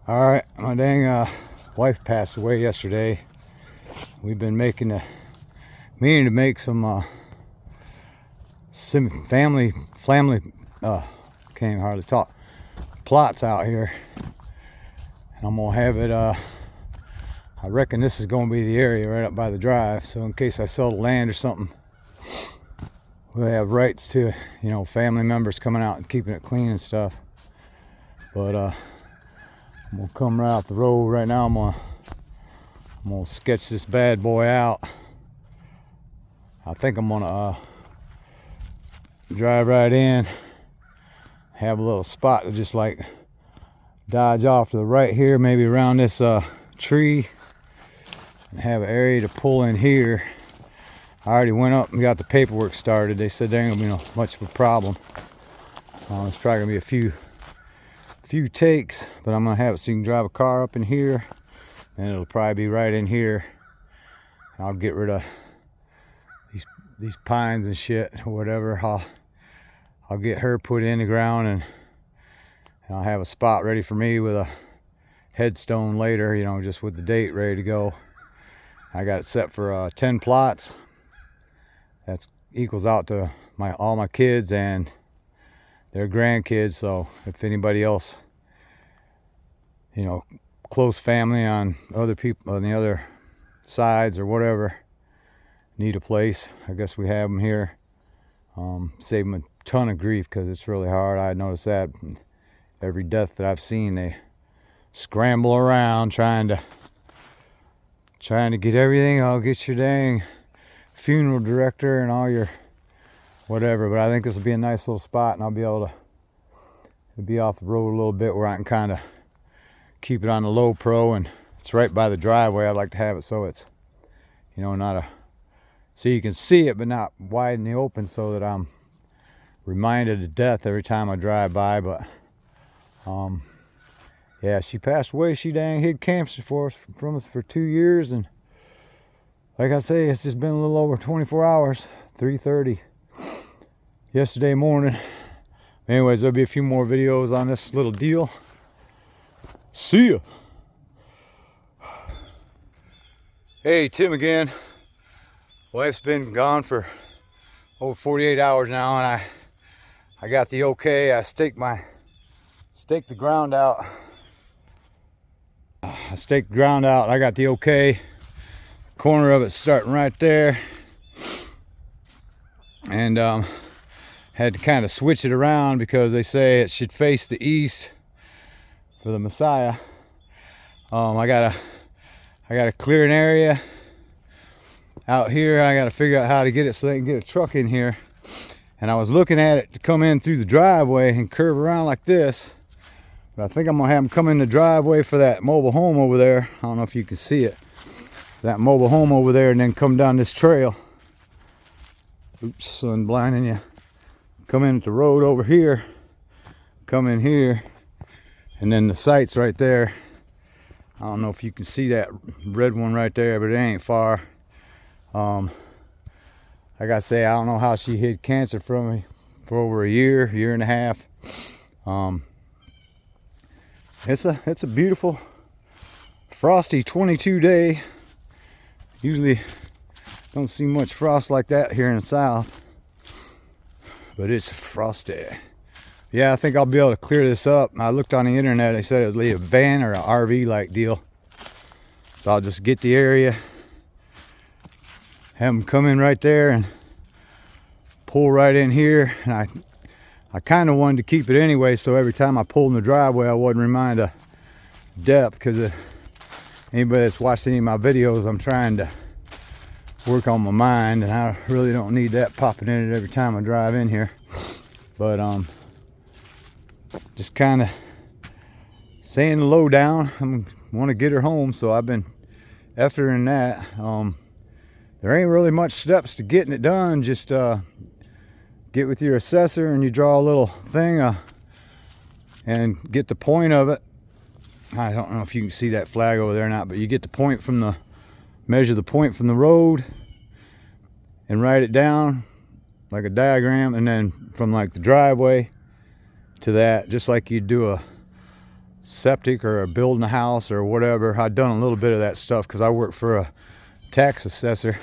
All right, my dang wife passed away yesterday. We've been meaning to make some family can't even hardly talk, plots out here, and I'm gonna have it. I reckon this is gonna be the area right up by the drive. So in case I sell the land or something, we have rights to, family members coming out and keeping it clean and stuff. But I'm gonna come right off the road right now. I'm gonna sketch this bad boy out. I think I'm gonna drive right in, have a little spot to just like dodge off to the right here, maybe around this tree, and have an area to pull in here. I already went up and got the paperwork started. They said there ain't gonna be much of a problem. It's probably gonna be a few takes, but I'm gonna have it so you can drive a car up in here, and it'll probably be right in here. I'll get rid of these pines and shit or whatever. I'll get her put in the ground, and I'll have a spot ready for me with a headstone later, just with the date ready to go. I got it set for 10 plots. That equals out to all my kids and their grandkids. So if anybody else, close family on other people on the other sides or whatever need a place, I guess we have them here. Save them a ton of grief, because it's really hard. I noticed that every death that I've seen, they scramble around trying to get everything. I'll get your dang funeral director and all your whatever. But I think this will be a nice little spot, and I'll be able to be off the road a little bit where I can kind of keep it on the low pro, and it's right by the driveway. I'd like to have it so it's, so you can see it, but not wide in the open, so that I'm reminded of death every time I drive by. But yeah, she passed away. She dang hid cancer from us for 2 years, and like I say, it's just been a little over 24 hours. 3:30 yesterday morning. Anyways, there'll be a few more videos on this little deal. See ya. Hey, Tim again. Wife's been gone for over 48 hours now, and I got the okay. I staked the ground out. I got the okay. Corner of it starting right there, and had to kind of switch it around because they say it should face the east for the Messiah. I gotta clear an area out here. I gotta figure out how to get it so they can get a truck in here. And I was looking at it to come in through the driveway and curve around like this, but I think I'm gonna have them come in the driveway for that mobile home over there. I don't know if you can see it, that mobile home over there, and then come down this trail. Oops, sun blinding you. Come in at the road over here, come in here, and then the site's right there. I don't know if you can see that red one right there, but it ain't far. Like I say, I don't know how she hid cancer from me for over a year and a half. It's a beautiful frosty 22 day. Usually don't see much frost like that here in the south, but it's frosty. Yeah, I think I'll be able to clear this up. I looked on the internet, they said it was a van or an RV like deal. So I'll just get the area, have them come in right there and pull right in here. And I kind of wanted to keep it anyway, so every time I pulled in the driveway, I wasn't reminded of depth, because anybody that's watched any of my videos, I'm trying to work on my mind, and I really don't need that popping in it every time I drive in here. But just kind of saying the lowdown. I want to get her home, so I've been efforting that. There ain't really much steps to getting it done. Just get with your assessor and you draw a little thing and get the point of it. I don't know if you can see that flag over there or not, but you get the point from measure the point from the road and write it down like a diagram, and then from like the driveway to that, just like you do septic or building a house or whatever. I've done a little bit of that stuff because I work for a tax assessor.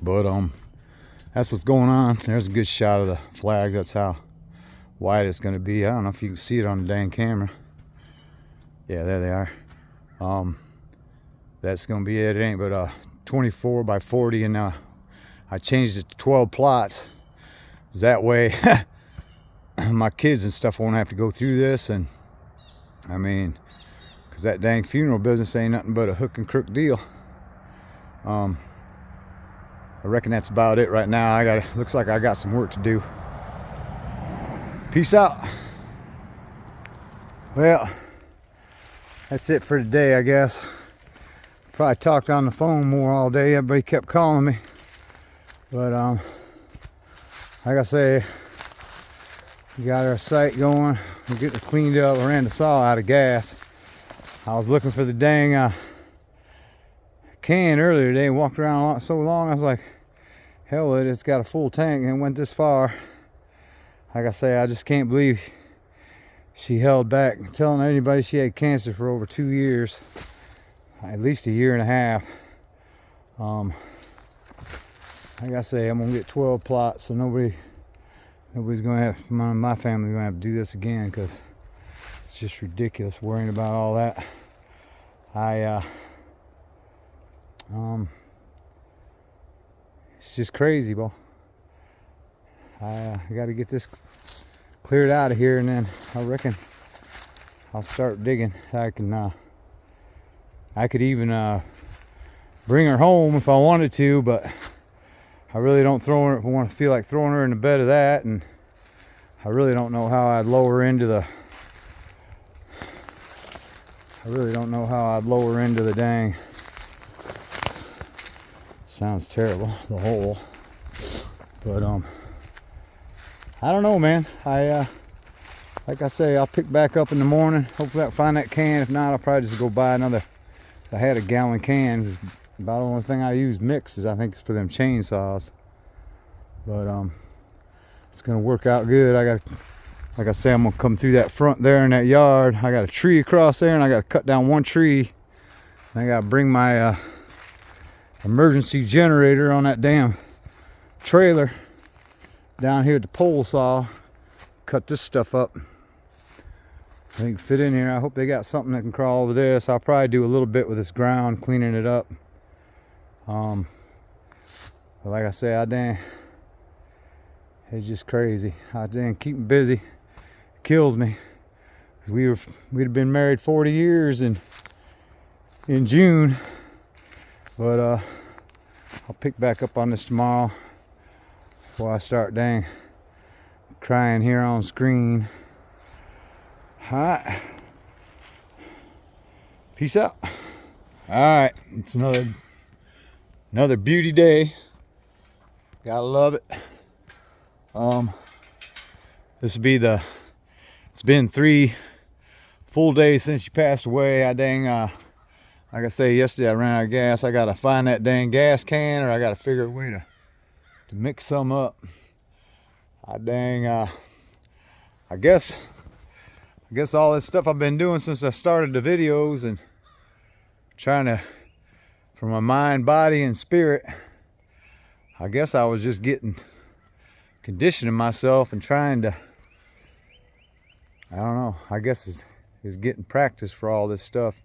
But that's what's going on. There's a good shot of the flag. That's how wide it's going to be. I don't know if you can see it on the dang camera. Yeah, there they are. That's going to be it. It ain't but 24 by 40, and I changed it to 12 plots. That way my kids and stuff won't have to go through this. And I mean, because that dang funeral business ain't nothing but a hook and crook deal. I reckon that's about it right now. Looks like I got some work to do. Peace out. Well, that's it for today, I guess. Probably talked on the phone more all day. Everybody kept calling me. But like I say, we got our site going. We're getting it cleaned up. I ran the saw out of gas. I was looking for the dang can earlier today and walked around so long. I was like, hell with it. It's got a full tank and it went this far. Like I say, I just can't believe she held back telling anybody she had cancer for over 2 years. At least a year and a half. Like I say, I'm gonna get 12 plots, so nobody's gonna have, my family's gonna have to do this again, because it's just ridiculous worrying about all that. It's just crazy, bro. I gotta get this cleared out of here, and then I reckon I'll start digging. I could even bring her home if I wanted to, but I really don't want to feel like throwing her in the bed of that, and I really don't know how I'd lower into the dang, sounds terrible, the hole. But I don't know, man. Like I say, I'll pick back up in the morning. Hopefully I'll find that can. If not, I'll probably just go buy another. I had a gallon can. About the only thing I use mixes, I think, is for them chainsaws. But it's gonna work out good. Like I say, I'm gonna come through that front there in that yard. I got a tree across there, and I gotta cut down one tree. I gotta bring my emergency generator on that damn trailer down here at the pole saw. Cut this stuff up. I think fit in here. I hope they got something that can crawl over this. I'll probably do a little bit with this ground, cleaning it up. But like I say, it's just crazy. I dang keep me busy. It kills me. Cause we'd have been married 40 years in June. But I'll pick back up on this tomorrow before I start dang crying here on screen. Alright. Peace out. Alright, it's another beauty day. Gotta love it. This will be it's been 3 full days since she passed away. I dang like I say, yesterday I ran out of gas. I gotta find that dang gas can, or I gotta figure a way to mix some up. I guess all this stuff I've been doing since I started the videos and trying to, for my mind, body, and spirit, I guess I was just conditioning myself and trying to, I don't know, I guess is getting practice for all this stuff.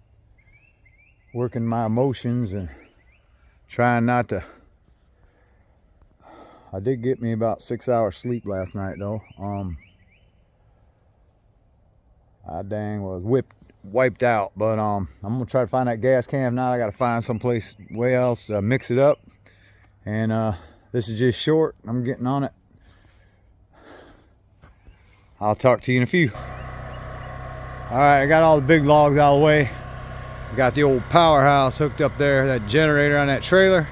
Working my emotions and trying not to. I did get me about 6 hours sleep last night though. I dang was wiped out, but I'm gonna try to find that gas can. If not, I gotta find someplace way else to mix it up. And this is just short. I'm getting on it. I'll talk to you in a few. All right, I got all the big logs out of the way. I got the old powerhouse hooked up there, that generator on that trailer.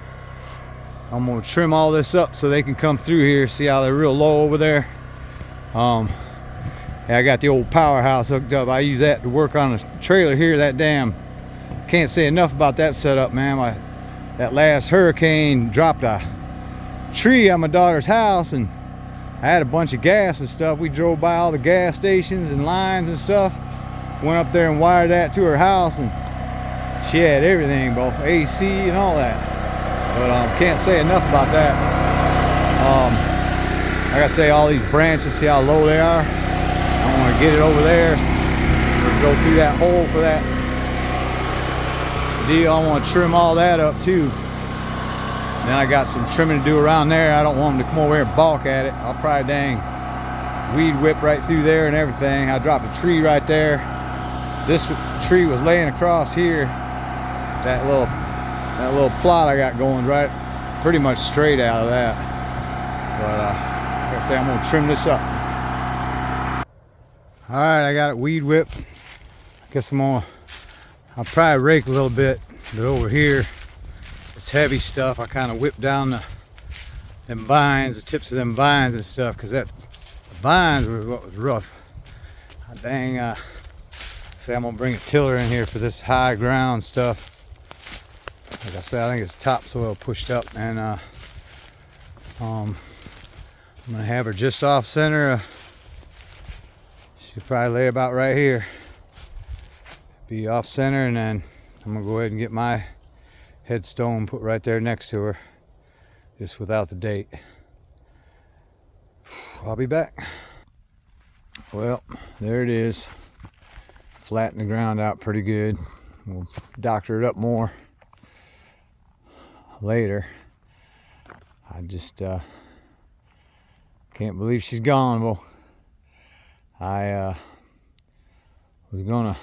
I'm gonna trim all this up so they can come through here. See how they're real low over there. Yeah, I got the old powerhouse hooked up. I use that to work on the trailer here. That damn, can't say enough about that setup, man. That last hurricane dropped a tree on my daughter's house, and I had a bunch of gas and stuff. We drove by all the gas stations and lines and stuff. went up there and wired that to her house, and she had everything, both AC and all that. But can't say enough about that. Like I say, all these branches, see how low they are? I want to get it over there, or go through that hole for that deal. I want to trim all that up too. Then I got some trimming to do around there. I don't want them to come over here and balk at it. I'll probably dang weed whip right through there and everything. I dropped a tree right there. This tree was laying across here. That little plot I got going right pretty much straight out of that. But like I say, I'm gonna trim this up. All right, I got it weed whipped. I guess I'll probably rake a little bit, but over here, it's heavy stuff. I kind of whipped down them vines, the tips of them vines and stuff, because the vines were what was rough. Dang, say I'm gonna bring a tiller in here for this high ground stuff. Like I said, I think it's topsoil pushed up, and I'm gonna have her just off center. She'll probably lay about right here, be off center, and then I'm gonna go ahead and get my headstone put right there next to her, just without the date. I'll be back. Well, there it is. Flatten the ground out pretty good. We'll doctor it up more later. I just can't believe she's gone. Well, I was gonna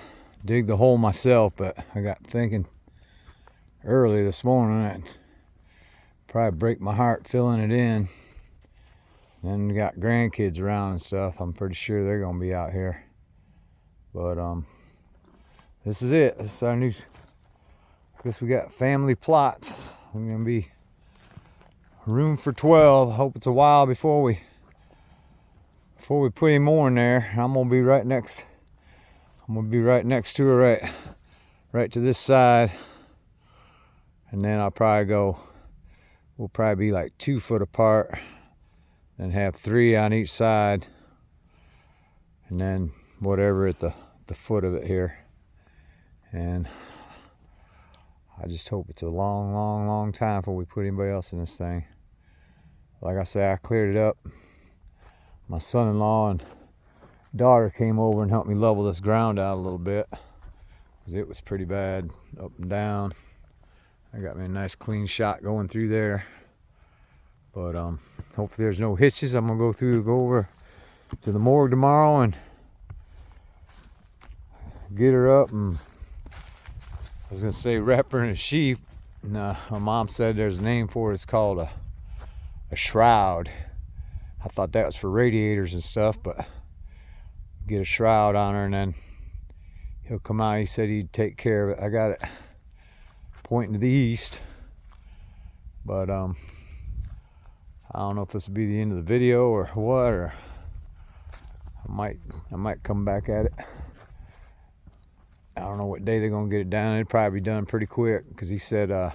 dig the hole myself, but I got thinking early this morning I'd probably break my heart filling it in. And we got grandkids around and stuff. I'm pretty sure they're gonna be out here. But this is it. This is our new, I guess we got family plots. We're gonna be room for 12. I hope it's a while before we put any more in there. I'm gonna be right next to her, right to this side. And then I'll probably we'll probably be like 2 foot apart and have 3 on each side, and then whatever at the foot of it here. And I just hope it's a long time before we put anybody else in this thing. Like I say, I cleared it up. My son-in-law and daughter came over and helped me level this ground out a little bit, because it was pretty bad up and down. I got me a nice clean shot going through there. But hopefully there's no hitches. I'm gonna go over to the morgue tomorrow and get her up, and I was gonna say wrap her in a sheet. And, my mom said there's a name for it. It's called a shroud. I thought that was for radiators and stuff, but get a shroud on her, and then he'll come out. He said he'd take care of it. I got it pointing to the east, but I don't know if this will be the end of the video or what, or I might come back at it. I don't know what day they're gonna get it done. It'll probably be done pretty quick, because he said as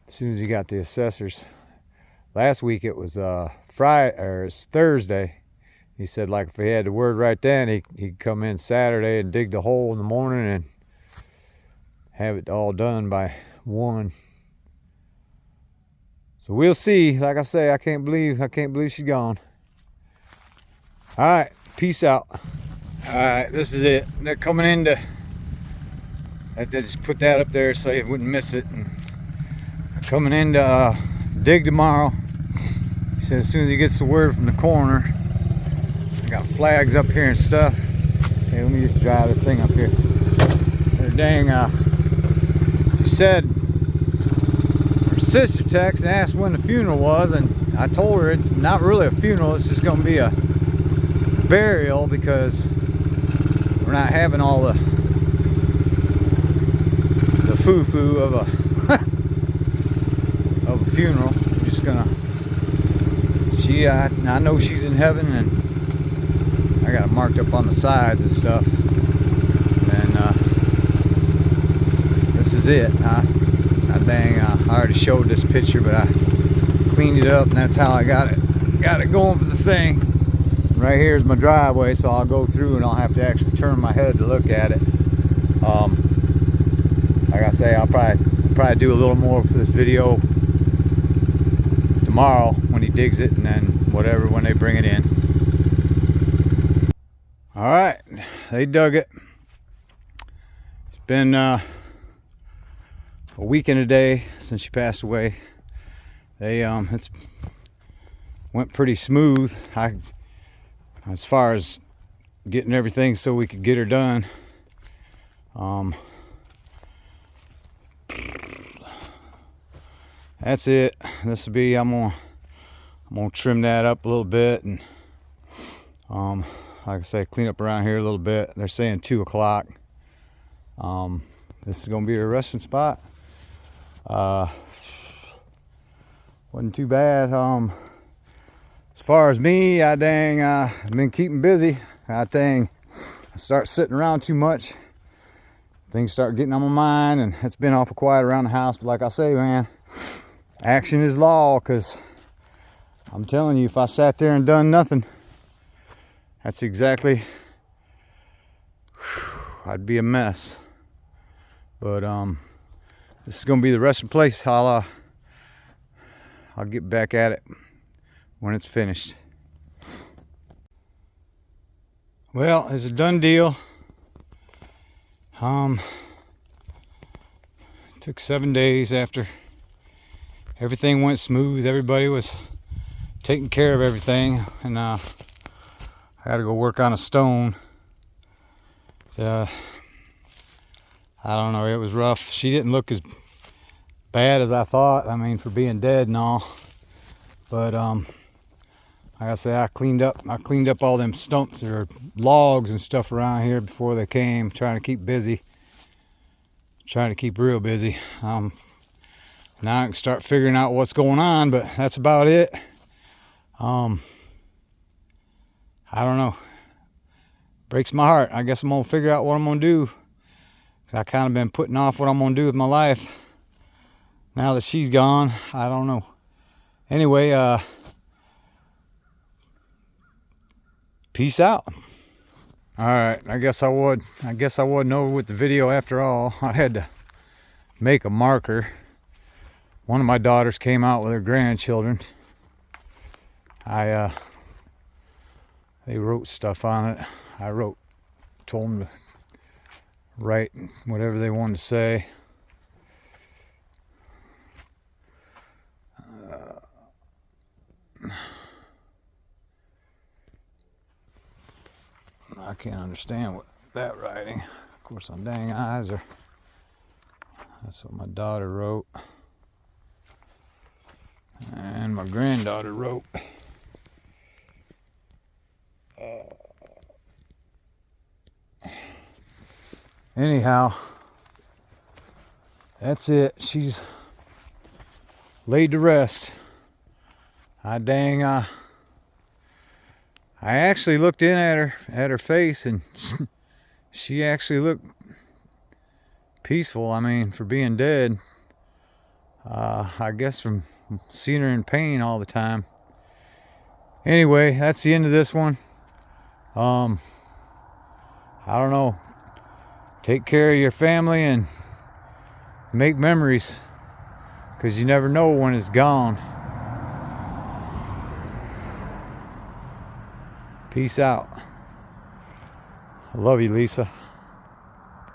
soon as he got the assessors. Last week it was Friday, or it's Thursday. He said, like, if he had the word right then, he'd come in Saturday and dig the hole in the morning and have it all done by 1. So we'll see. Like I say, I can't believe she's gone. All right, peace out. All right, this is it. They're coming in to, I just put that up there so you wouldn't miss it. And they're coming in to dig tomorrow. He said as soon as he gets the word from the coroner. I got flags up here and stuff. Hey, let me just dry this thing up here. They're dang, she said, sister texted and asked when the funeral was, and I told her it's not really a funeral, it's just gonna be a burial, because we're not having all the foo-foo of a funeral. We're just gonna, I know she's in heaven, and I got it marked up on the sides and stuff. And this is it. I already showed this picture, but I cleaned it up, and that's how I got it going for the thing. right here is my driveway, so I'll go through and I'll have to actually turn my head to look at it. Like I say, I'll probably do a little more for this video tomorrow when he digs it, and then whatever when they bring it in. All right, they dug it. It's been a week and a day since she passed away. It's went pretty smooth. As far as getting everything so we could get her done. That's it. This will be, I'm gonna trim that up a little bit, and like I say, clean up around here a little bit. They're saying 2 o'clock. This is gonna be a resting spot. Wasn't too bad. As far as me, I've been keeping busy. I start sitting around too much. Things start getting on my mind, and it's been awful quiet around the house. But like I say, man, action is law, because I'm telling you, if I sat there and done nothing, that's exactly, I'd be a mess. But this is gonna be the resting place. I'll get back at it when it's finished. Well, it's a done deal. It took 7 days after everything went smooth. Everybody was taking care of everything, and I had to go work on a stone. I don't know, it was rough. She didn't look as bad as I thought. I mean, for being dead and all. But like I said, I cleaned up all them stumps or logs and stuff around here before they came, trying to keep busy. Trying to keep real busy. Now I can start figuring out what's going on, but that's about it. I don't know. Breaks my heart. I guess I'm gonna figure out what I'm gonna do. I kind of been putting off what I'm gonna do with my life. Now that she's gone, I don't know. Anyway, peace out. All right, I guess I wasn't over with the video after all. I had to make a marker. One of my daughters came out with her grandchildren. They wrote stuff on it. Told them to write whatever they wanted to say. I can't understand what that writing. Of course, my dang eyes are. That's what my daughter wrote. And my granddaughter wrote. Anyhow, that's it. She's laid to rest. I actually looked in at her face, and she actually looked peaceful. I mean, for being dead. I guess from seeing her in pain all the time. Anyway, that's the end of this one. I don't know. Take care of your family and make memories, because you never know when it's gone. Peace out. I love you, Lisa.